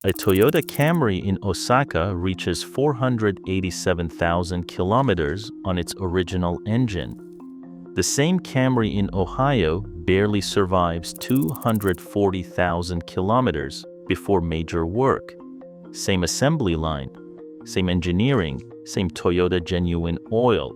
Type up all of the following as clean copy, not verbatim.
A Toyota Camry in Osaka reaches 487,000 kilometers on its original engine. The same Camry in Ohio barely survives 240,000 kilometers before major work. Same assembly line, same engineering, same Toyota genuine oil.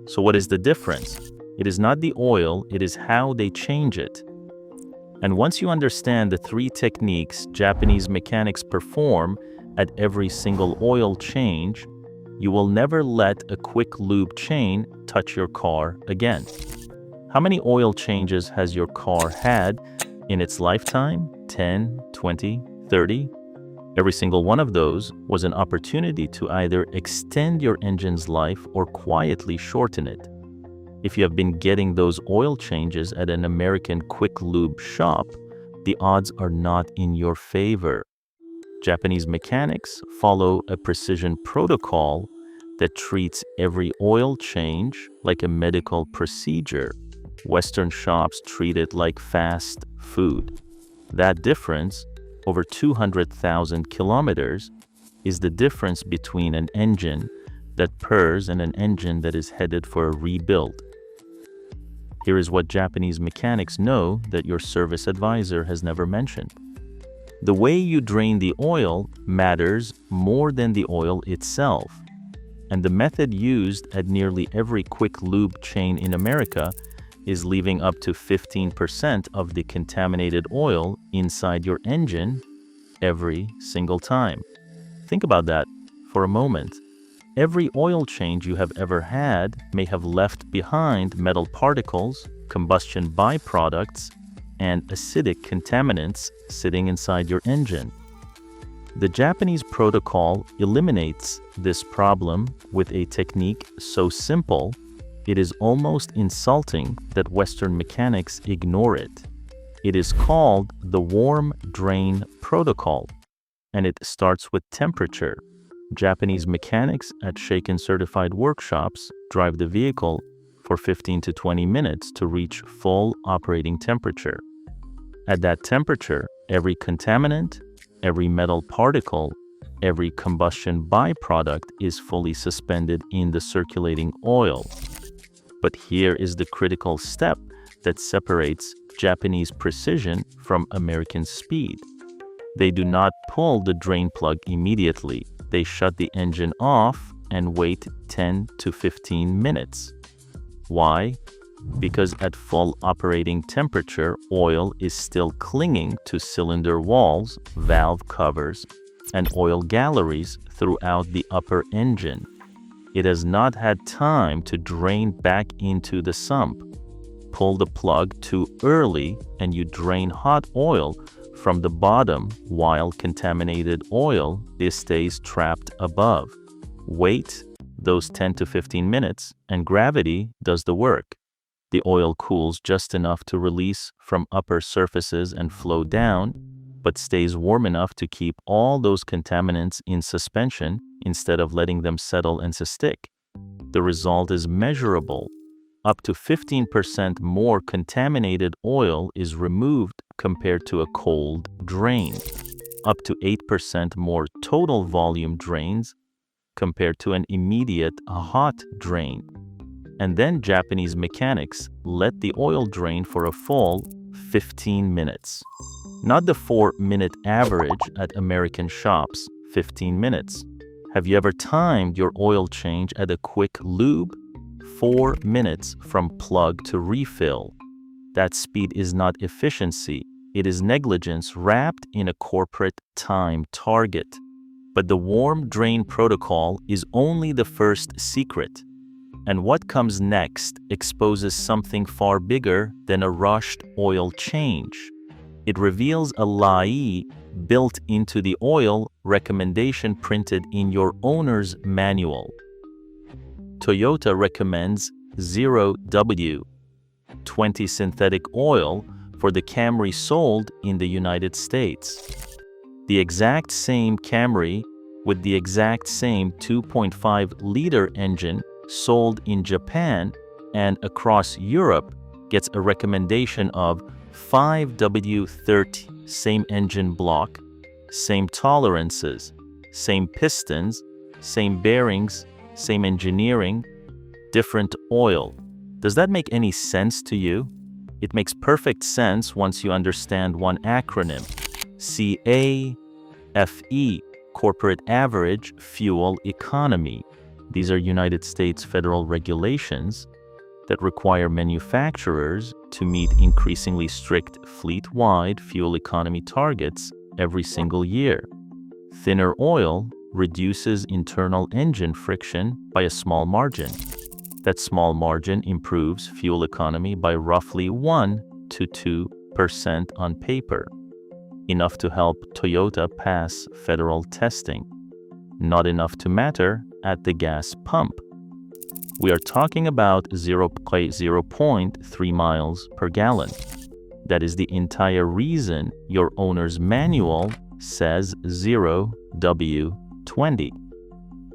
So what is the difference? It is not the oil, it is how they change it. And once you understand the three techniques Japanese mechanics perform at every single oil change, you will never let a quick lube chain touch your car again. How many oil changes has your car had in its lifetime? 10, 20, 30? Every single one of those was an opportunity to either extend your engine's life or quietly shorten it. If you have been getting those oil changes at an American quick lube shop, the odds are not in your favor. Japanese mechanics follow a precision protocol that treats every oil change like a medical procedure. Western shops treat it like fast food. That difference, over 200,000 kilometers, is the difference between an engine that purrs and an engine that is headed for a rebuild. Here is what Japanese mechanics know that your service advisor has never mentioned. The way you drain the oil matters more than the oil itself. And the method used at nearly every quick lube chain in America is leaving up to 15% of the contaminated oil inside your engine every single time. Think about that for a moment. Every oil change you have ever had may have left behind metal particles, combustion byproducts, and acidic contaminants sitting inside your engine. The Japanese protocol eliminates this problem with a technique so simple, it is almost insulting that Western mechanics ignore it. It is called the warm drain protocol, and it starts with temperature. Japanese mechanics at Shaken certified workshops drive the vehicle for 15 to 20 minutes to reach full operating temperature. At that temperature, every contaminant, every metal particle, every combustion byproduct is fully suspended in the circulating oil. But here is the critical step that separates Japanese precision from American speed. They do not pull the drain plug immediately. They shut the engine off and wait 10 to 15 minutes. Why? Because at full operating temperature, oil is still clinging to cylinder walls, valve covers, and oil galleries throughout the upper engine. It has not had time to drain back into the sump. Pull the plug too early and you drain hot oil from the bottom while contaminated oil stays trapped above. Wait those 10 to 15 minutes and gravity does the work. The oil cools just enough to release from upper surfaces and flow down, but stays warm enough to keep all those contaminants in suspension instead of letting them settle and stick. The result is measurable. Up to 15% more contaminated oil is removed compared to a cold drain. Up to 8% more total volume drains compared to an immediate hot drain. And then Japanese mechanics let the oil drain for a full 15 minutes. Not the 4-minute average at American shops, 15 minutes. Have you ever timed your oil change at a quick lube? 4 minutes from plug to refill. That speed is not efficiency. It is negligence wrapped in a corporate time target. But the warm drain protocol is only the first secret. And what comes next exposes something far bigger than a rushed oil change. It reveals a lie built into the oil recommendation printed in your owner's manual. Toyota recommends 0W, 20 synthetic oil for the Camry sold in the United States. The exact same Camry with the exact same 2.5-liter engine sold in Japan and across Europe gets a recommendation of 5W30, same engine block, same tolerances, same pistons, same bearings, same engineering, different oil. Does that make any sense to you? It makes perfect sense once you understand one acronym: CAFE, Corporate Average Fuel Economy. These are United States federal regulations that require manufacturers to meet increasingly strict fleet-wide fuel economy targets every single year. Thinner oil reduces internal engine friction by a small margin. That small margin improves fuel economy by roughly 1 to 2% on paper, enough to help Toyota pass federal testing, not enough to matter at the gas pump. We are talking about 0.3 miles per gallon. That is the entire reason your owner's manual says 0W20.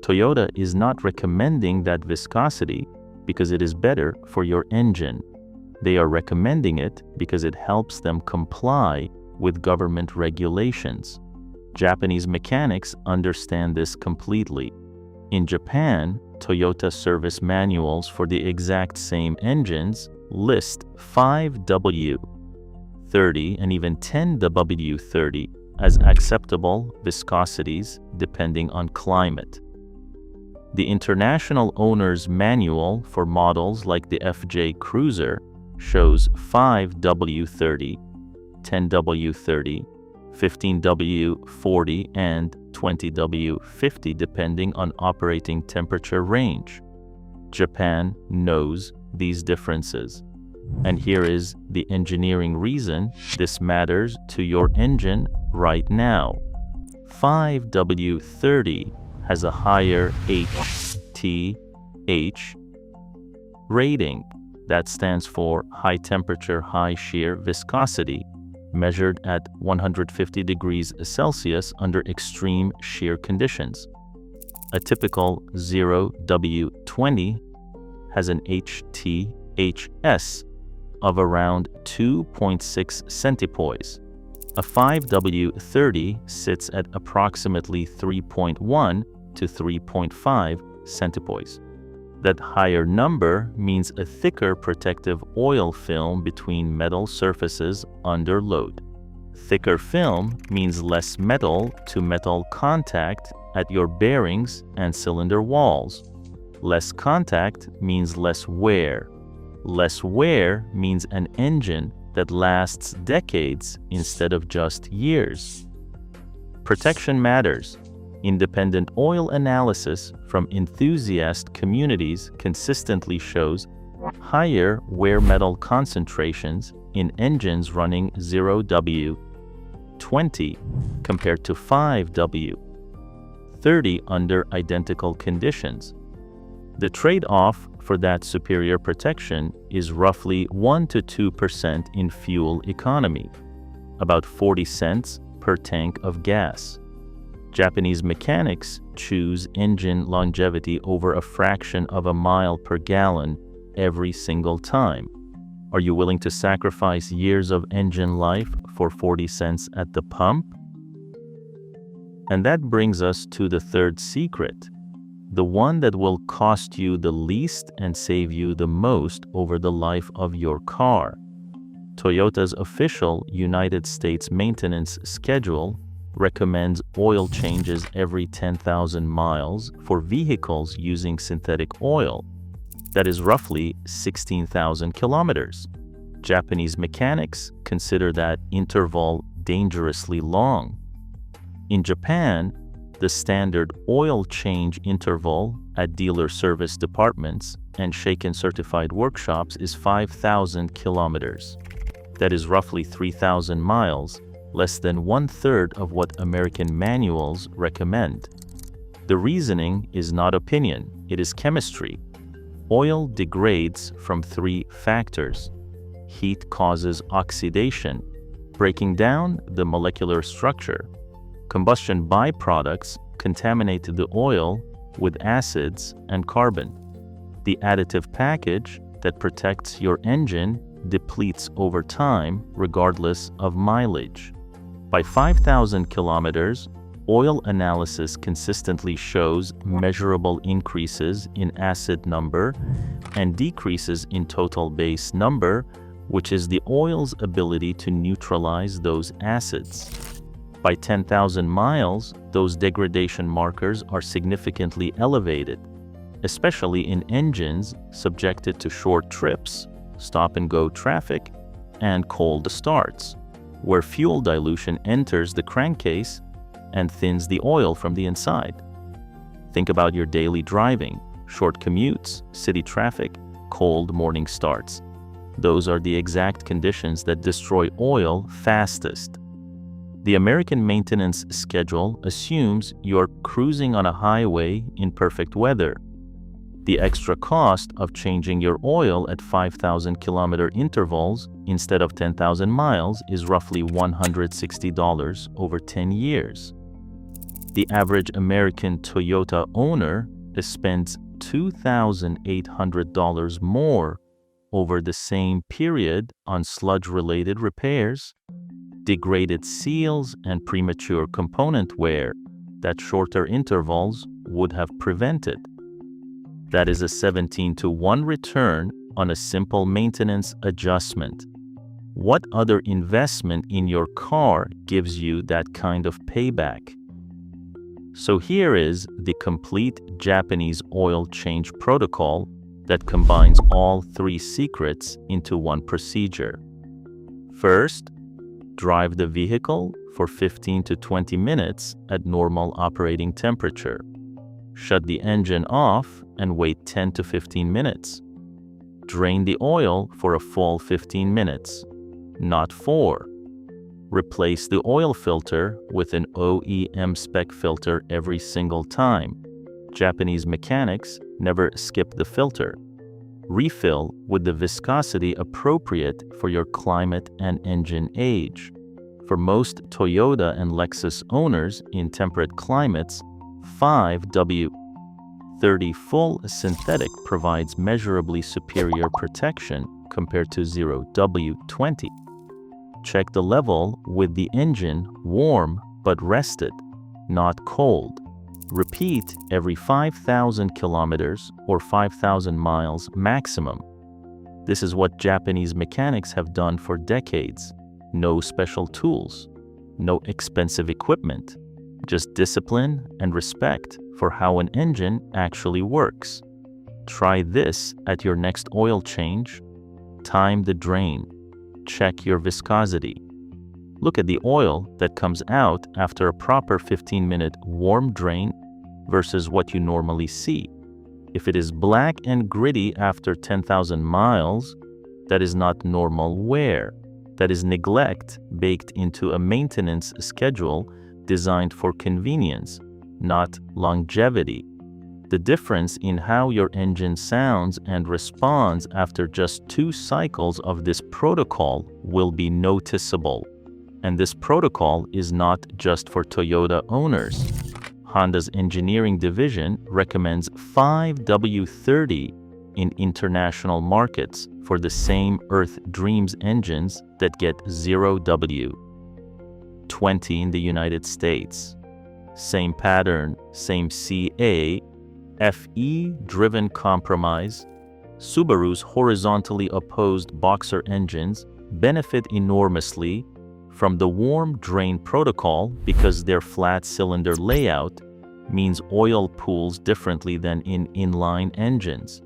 Toyota is not recommending that viscosity because it is better for your engine. They are recommending it because it helps them comply with government regulations. Japanese mechanics understand this completely. In Japan, Toyota service manuals for the exact same engines list 5W30 and even 10W30 as acceptable viscosities depending on climate. The International Owner's Manual for models like the FJ Cruiser shows 5W30, 10W30, 15W40, and 20W50 depending on operating temperature range. Japan knows these differences. And here is the engineering reason this matters to your engine right now. 5W30 has a higher HTH rating. That stands for high temperature, high shear viscosity, measured at 150 degrees Celsius under extreme shear conditions. A typical 0W20 has an HTHS of around 2.6 centipoise. A 5W30 sits at approximately 3.1 to 3.5 centipoise. That higher number means a thicker protective oil film between metal surfaces under load. Thicker film means less metal-to-metal contact at your bearings and cylinder walls. Less contact means less wear. Less wear means an engine that lasts decades instead of just years. Protection matters. Independent oil analysis from enthusiast communities consistently shows higher wear metal concentrations in engines running 0W20 compared to 5W30 under identical conditions. The trade-off for that superior protection is roughly 1 to 2% in fuel economy, about 40 cents per tank of gas. Japanese mechanics choose engine longevity over a fraction of a mile per gallon every single time. Are you willing to sacrifice years of engine life for 40 cents at the pump? And that brings us to the third secret, the one that will cost you the least and save you the most over the life of your car. Toyota's official United States maintenance schedule recommends oil changes every 10,000 miles for vehicles using synthetic oil. That is roughly 16,000 kilometers. Japanese mechanics consider that interval dangerously long. In Japan, the standard oil change interval at dealer service departments and Shaken certified workshops is 5,000 kilometers. That is roughly 3,000 miles, less than 1/3 of what American manuals recommend. The reasoning is not opinion, it is chemistry. Oil degrades from 3 factors. Heat causes oxidation, breaking down the molecular structure. Combustion byproducts contaminate the oil with acids and carbon. The additive package that protects your engine depletes over time regardless of mileage. By 5,000 kilometers, oil analysis consistently shows measurable increases in acid number and decreases in total base number, which is the oil's ability to neutralize those acids. By 10,000 miles, those degradation markers are significantly elevated, especially in engines subjected to short trips, stop-and-go traffic, and cold starts, where fuel dilution enters the crankcase and thins the oil from the inside. Think about your daily driving, short commutes, city traffic, cold morning starts. Those are the exact conditions that destroy oil fastest. The American maintenance schedule assumes you're cruising on a highway in perfect weather. The extra cost of changing your oil at 5,000 kilometer intervals instead of 10,000 miles is roughly $160 over 10 years. The average American Toyota owner spends $2,800 more over the same period on sludge-related repairs, degraded seals, and premature component wear that shorter intervals would have prevented. That is a 17-to-1 return on a simple maintenance adjustment. What other investment in your car gives you that kind of payback? So here is the complete Japanese oil change protocol that combines all three secrets into one procedure. First, drive the vehicle for 15 to 20 minutes at normal operating temperature. Shut the engine off and wait 10 to 15 minutes. Drain the oil for a full 15 minutes, not 4. Replace the oil filter with an OEM spec filter every single time. Japanese mechanics never skip the filter. Refill with the viscosity appropriate for your climate and engine age. For most Toyota and Lexus owners in temperate climates, 5W30 full synthetic provides measurably superior protection compared to 0W20. Check the level with the engine warm but rested, not cold. Repeat every 5,000 kilometers or 5,000 miles maximum. This is what Japanese mechanics have done for decades. No special tools, no expensive equipment, just discipline and respect for how an engine actually works. Try this at your next oil change. Time the drain. Check your viscosity. Look at the oil that comes out after a proper 15-minute warm drain versus what you normally see. If it is black and gritty after 10,000 miles, that is not normal wear. That is neglect baked into a maintenance schedule designed for convenience, not longevity. The difference in how your engine sounds and responds after just 2 cycles of this protocol will be noticeable. And this protocol is not just for Toyota owners. Honda's engineering division recommends 5W30 in international markets for the same Earth Dreams engines that get 0W20 in the United States. Same pattern, same CA, FE-driven compromise. Subaru's horizontally opposed boxer engines benefit enormously from the warm drain protocol because their flat cylinder layout means oil pools differently than in inline engines.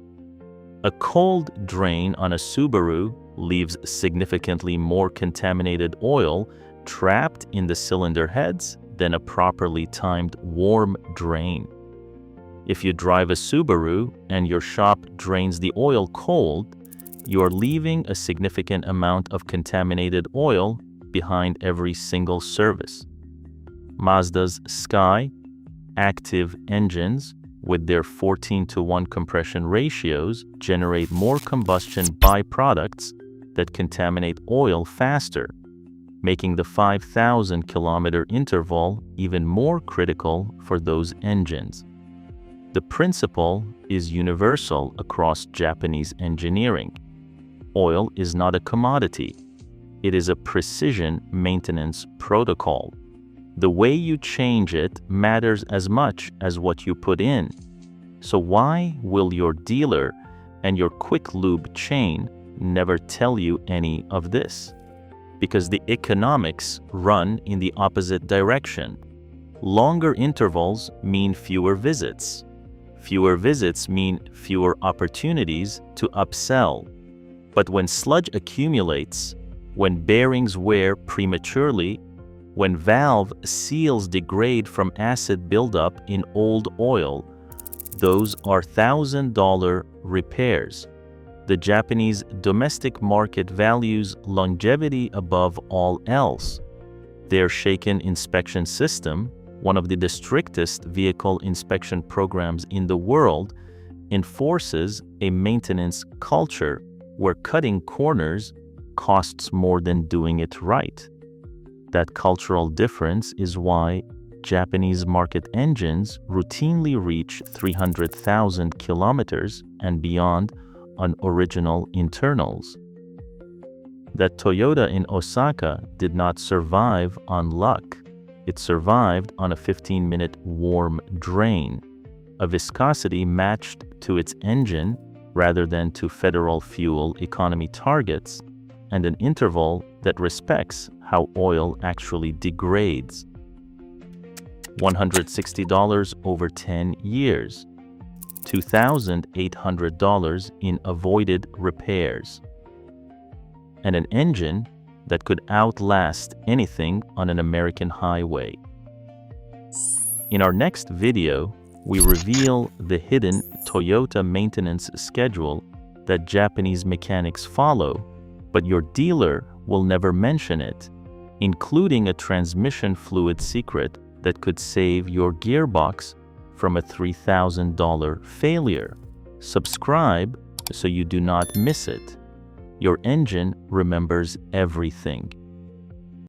A cold drain on a Subaru leaves significantly more contaminated oil trapped in the cylinder heads than a properly timed warm drain. If you drive a Subaru and your shop drains the oil cold, you are leaving a significant amount of contaminated oil behind every single service. Mazda's Sky active engines, with their 14-to-1 compression ratios, generate more combustion byproducts that contaminate oil faster, making the 5,000 kilometer interval even more critical for those engines. The principle is universal across Japanese engineering. Oil is not a commodity. It is a precision maintenance protocol. The way you change it matters as much as what you put in. So why will your dealer and your quick-lube chain never tell you any of this? Because the economics run in the opposite direction. Longer intervals mean fewer visits. Fewer visits mean fewer opportunities to upsell. But when sludge accumulates, when bearings wear prematurely, when valve seals degrade from acid buildup in old oil, those are $1,000 repairs. The Japanese domestic market values longevity above all else. Their Shaken inspection system, one of the strictest vehicle inspection programs in the world, enforces a maintenance culture where cutting corners costs more than doing it right. That cultural difference is why Japanese market engines routinely reach 300,000 kilometers and beyond on original internals. That Toyota in Osaka did not survive on luck. It survived on a 15-minute warm drain, a viscosity matched to its engine rather than to federal fuel economy targets, and an interval that respects how oil actually degrades. $160 over 10 years. $2,800 in avoided repairs. And an engine that could outlast anything on an American highway. In our next video, we reveal the hidden Toyota maintenance schedule that Japanese mechanics follow, but your dealer will never mention it, including a transmission fluid secret that could save your gearbox from a $3,000 failure. Subscribe so you do not miss it. Your engine remembers everything.